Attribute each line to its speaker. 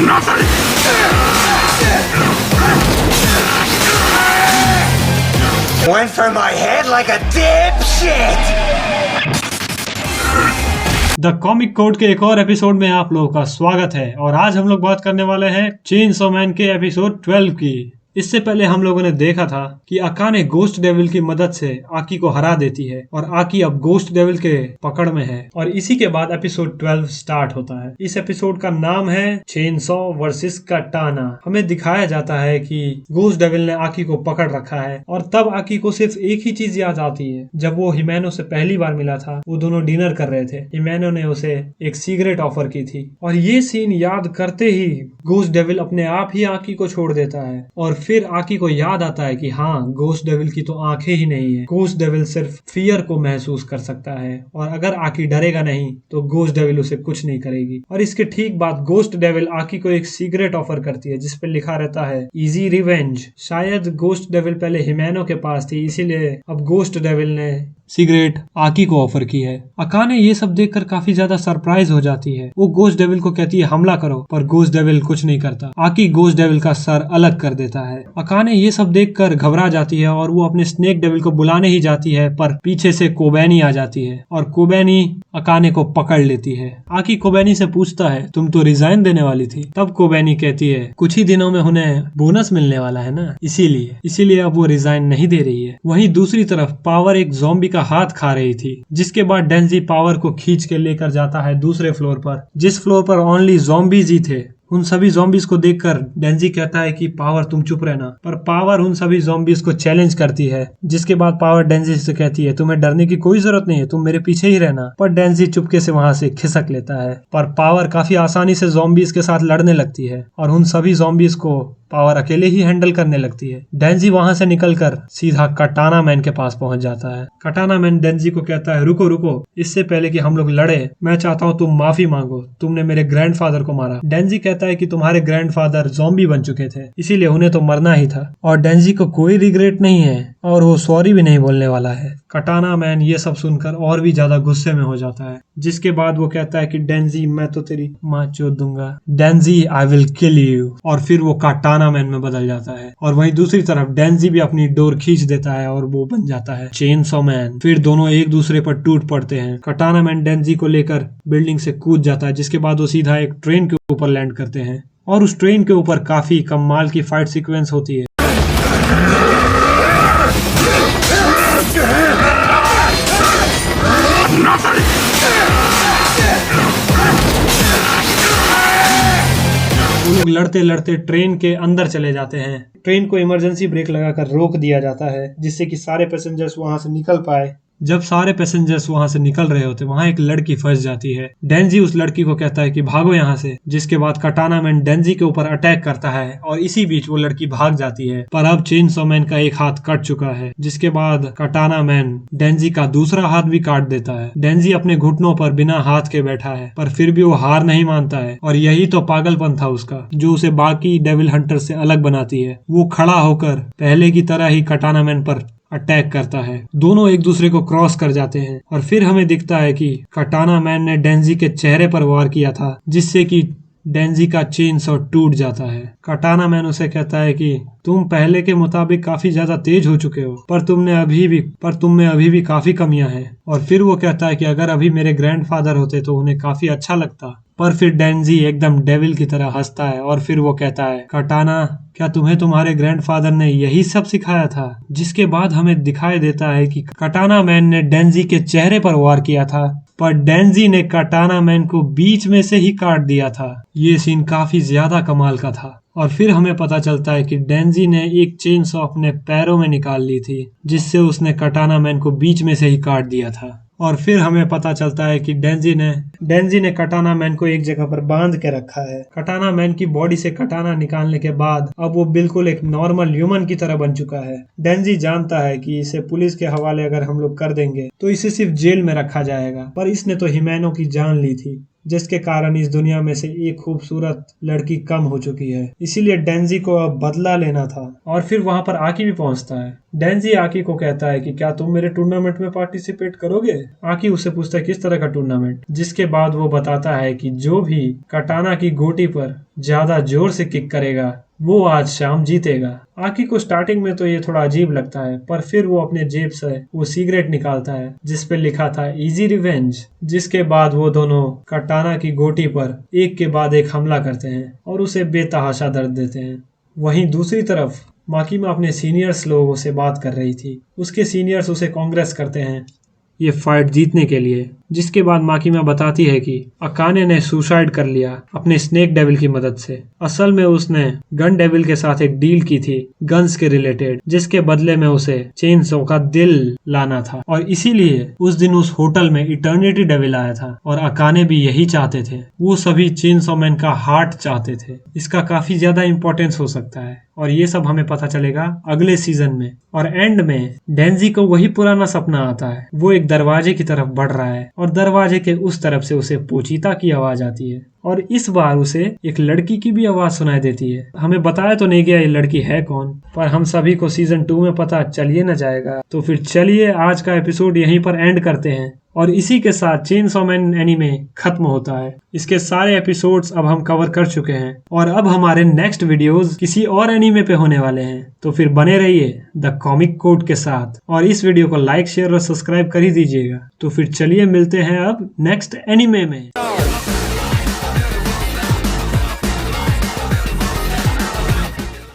Speaker 1: Went for my head like a dipshit!
Speaker 2: The comic code के एक और episode में आप लोगों का स्वागत है। और आज हम लोग बात करने वाले हैं चेनसॉ मैन के एपिसोड 12 की। इससे पहले हम लोगों ने देखा था कि अकाने गोस्ट डेविल की मदद से आकी को हरा देती है और आकी अब गोस्ट डेविल के पकड़ में है। और इसी के बाद एपिसोड 12 स्टार्ट होता है। इस एपिसोड का नाम है चेनसॉ वर्सेस कटाना। हमें दिखाया जाता है कि गोस्ट डेविल ने आकी को पकड़ रखा है और तब आकी को सिर्फ एक ही चीज याद आती है। जब वो हिमेनो से पहली बार मिला था, वो दोनों डिनर कर रहे थे। हिमेनो ने उसे एक सिगरेट ऑफर की थी और ये सीन याद करते ही गोस्ट डेविल अपने आप ही आकी को छोड़ देता है। और फिर आकी को याद आता है कि हाँ, गोस्ट डेविल की तो आंखें ही नहीं है। गोस्ट डेविल सिर्फ फियर को महसूस कर सकता है और अगर आकी डरेगा नहीं तो गोस्ट डेविल उसे कुछ नहीं करेगी। और इसके ठीक बाद गोस्ट डेविल आकी को एक सिगरेट ऑफर करती है जिस पे लिखा रहता है इजी रिवेंज। शायद गोस्ट डेविल पहले हिमेनो के पास थी, इसीलिए अब गोस्ट डेविल ने सिगरेट आकी को ऑफर की है। अकाने ये सब देखकर काफी ज्यादा सरप्राइज हो जाती है। वो गोस्ट डेविल को कहती है हमला करो, पर गोस्ट डेविल कुछ नहीं करता। आकी गोस्ट डेविल का सर अलग कर देता है। अकाने ये सब देखकर घबरा जाती है और वो अपने स्नेक डेविल को बुलाने ही जाती है, पर पीछे से कोबैनी आ जाती है और कोबैनी अकाने को पकड़ लेती है। आकी कोबैनी से पूछता है तुम तो रिजाइन देने वाली थी। तब कोबैनी कहती है कुछ ही दिनों में उन्हें बोनस मिलने वाला है ना, इसीलिए अब वो रिजाइन नहीं दे रही है। वहीं दूसरी तरफ पावर एक ज़ॉम्बी हाथ खा रही थी, जिसके बाद डेंजी पावर को खींच के लेकर जाता है दूसरे फ्लोर पर, जिस फ्लोर पर ओनली ज़ॉम्बीज ही थे। उन सभी ज़ॉम्बीज को देखकर डेंजी कहता है कि पावर तुम चुप रहना, पर पावर उन सभी ज़ॉम्बीज को चैलेंज करती है। जिसके बाद पावर डेंजी से कहती है तुम्हें डरने की कोई जरूरत नहीं है, तुम मेरे पीछे ही रहना। पर डेंजी चुपके से वहां से खिसक लेता है। पर पावर काफी आसानी से ज़ॉम्बीज के साथ लड़ने लगती है और उन सभी ज़ॉम्बीज को पावर अकेले ही हैंडल करने लगती है। डेंजी वहां से निकलकर सीधा कटाना मैन के पास पहुंच जाता है। कटाना मैन डेंजी को कहता है रुको रुको, इससे पहले कि हम लोग लड़े मैं चाहता हूँ तुम माफी मांगो, तुमने मेरे ग्रैंडफादर को मारा। डेंजी कहता है कि तुम्हारे ग्रैंडफादर ज़ॉम्बी बन चुके थे, इसीलिए उन्हें तो मरना ही था। और डेंजी को कोई रिग्रेट नहीं है और वो सॉरी भी नहीं बोलने वाला है। कटाना मैन ये सब सुनकर और भी ज्यादा गुस्से में हो जाता है, जिसके बाद वो कहता है कि डेंजी मैं तो तेरी माँ चोद दूंगा, डेंजी आई विल किल यू। और फिर वो कटाना मैन में बदल जाता है। और वहीं दूसरी तरफ डेंजी भी अपनी डोर खींच देता है और वो बन जाता है चेनसॉ मैन। फिर दोनों एक दूसरे पर टूट पड़ते हैं। कटाना मैन डेंजी को लेकर बिल्डिंग से कूद जाता है, जिसके बाद वो सीधा एक ट्रेन के ऊपर लैंड करते हैं और उस ट्रेन के ऊपर काफी कमाल की फाइट सीक्वेंस होती है। लोग लड़ते लड़ते ट्रेन के अंदर चले जाते हैं। ट्रेन को इमरजेंसी ब्रेक लगाकर रोक दिया जाता है जिससे कि सारे पैसेंजर्स वहां से निकल पाए। जब सारे पैसेंजर्स वहां से निकल रहे होते वहां एक लड़की फंस जाती है। डेंजी उस लड़की को कहता है कि भागो यहाँ से, जिसके बाद कटाना मैन डेंजी के ऊपर अटैक करता है और इसी बीच वो लड़की भाग जाती है। पर अब चेनसॉ मैन का एक हाथ कट चुका है, जिसके बाद कटाना मैन डेंजी का दूसरा हाथ भी काट देता है। डेंजी अपने घुटनों पर बिना हाथ के बैठा है, पर फिर भी वो हार नहीं मानता है और यही तो पागलपन था उसका जो उसे बाकी डेविल हंटर से अलग बनाती है। वो खड़ा होकर पहले की तरह ही कटाना मैन पर अटैक करता है। दोनों एक दूसरे को क्रॉस कर जाते हैं और फिर हमें दिखता है कि कटाना मैन ने डेंजी के चेहरे पर वार किया था, जिससे कि डेंजी का चेनसॉ टूट जाता है। कटाना मैन उसे कहता है कि तुम पहले के मुताबिक काफी ज्यादा तेज हो चुके हो, पर तुम में अभी भी काफी कमियां हैं। और फिर वो कहता है कि अगर अभी मेरे ग्रैंडफादर होते तो उन्हें काफी अच्छा लगता। पर फिर डेंजी एकदम डेविल की तरह हंसता है और फिर वो कहता है कटाना क्या तुम्हें तुम्हारे ग्रैंडफादर ने यही सब सिखाया था? जिसके बाद हमें दिखाई देता है कि कटाना मैन ने डेंजी के चेहरे पर वार किया था, पर डेंजी ने कटाना मैन को बीच में से ही काट दिया था। ये सीन काफी ज्यादा कमाल का था। और फिर हमें पता चलता है कि डेंजी ने एक चेनसॉ अपने पैरों में निकाल ली थी, जिससे उसने कटाना मैन को बीच में से ही काट दिया था। और फिर हमें पता चलता है कि डेंजी ने कटाना मैन को एक जगह पर बांध के रखा है। कटाना मैन की बॉडी से कटाना निकालने के बाद अब वो बिल्कुल एक नॉर्मल ह्यूमन की तरह बन चुका है। डेंजी जानता है कि इसे पुलिस के हवाले अगर हम लोग कर देंगे तो इसे सिर्फ जेल में रखा जाएगा, पर इसने तो हिमेनो की जान ली थी। जिसके कारण इस दुनिया में से एक खूबसूरत लड़की कम हो चुकी है। इसीलिए डेंजी को अब बदला लेना था। और फिर वहां पर आकी भी पहुंचता है। डेंजी आकी को कहता है कि क्या तुम मेरे टूर्नामेंट में पार्टिसिपेट करोगे। आकी उससे पूछता है किस तरह का टूर्नामेंट, जिसके बाद वो बताता है कि जो भी कटाना की गोटी पर ज्यादा जोर से किक करेगा वो आज शाम जीतेगा। आकी को स्टार्टिंग में तो ये थोड़ा अजीब लगता है, पर फिर वो अपने जेब से वो सिगरेट निकालता है जिस पे लिखा था इजी रिवेंज। जिसके बाद वो दोनों कटाना की गोटी पर एक के बाद एक हमला करते हैं और उसे बेतहाशा दर्द देते हैं। वहीं दूसरी तरफ माकीमा अपने सीनियर्स लोगों से बात कर रही थी। उसके सीनियर्स उसे कांग्रेस करते हैं ये फाइट जीतने के लिए। जिसके बाद माकीमा बताती है कि अकाने ने सुसाइड कर लिया अपने स्नेक डेविल की मदद से। असल में उसने गन डेविल के साथ एक डील की थी गन्स के रिलेटेड, जिसके बदले में उसे चेनसो का दिल लाना था और इसीलिए उस दिन उस होटल में इटर्निटी डेविल आया था और अकाने भी यही चाहते थे। वो सभी चेनसो मैन का हार्ट चाहते थे। इसका काफी ज्यादा इंपॉर्टेंस हो सकता है और ये सब हमें पता चलेगा अगले सीजन में। और एंड में डेंजी को वही पुराना सपना आता है। वो एक दरवाजे की तरफ बढ़ रहा है और दरवाजे के उस तरफ से उसे पोचीता की आवाज आती है और इस बार उसे एक लड़की की भी आवाज सुनाई देती है। हमें बताया तो नहीं गया ये लड़की है कौन, पर हम सभी को सीजन 2 में पता चलिए न जाएगा। तो फिर चलिए आज का एपिसोड यहीं पर एंड करते हैं और इसी के साथ चेनसो मैन एनीमे खत्म होता है। इसके सारे एपिसोड्स अब हम कवर कर चुके हैं और अब हमारे नेक्स्ट वीडियोस किसी और एनीमे पे होने वाले हैं। तो फिर बने रहिए द कॉमिक कोड के साथ और इस वीडियो को लाइक शेयर और सब्सक्राइब कर ही दीजिएगा। तो फिर चलिए मिलते हैं अब नेक्स्ट एनीमे में।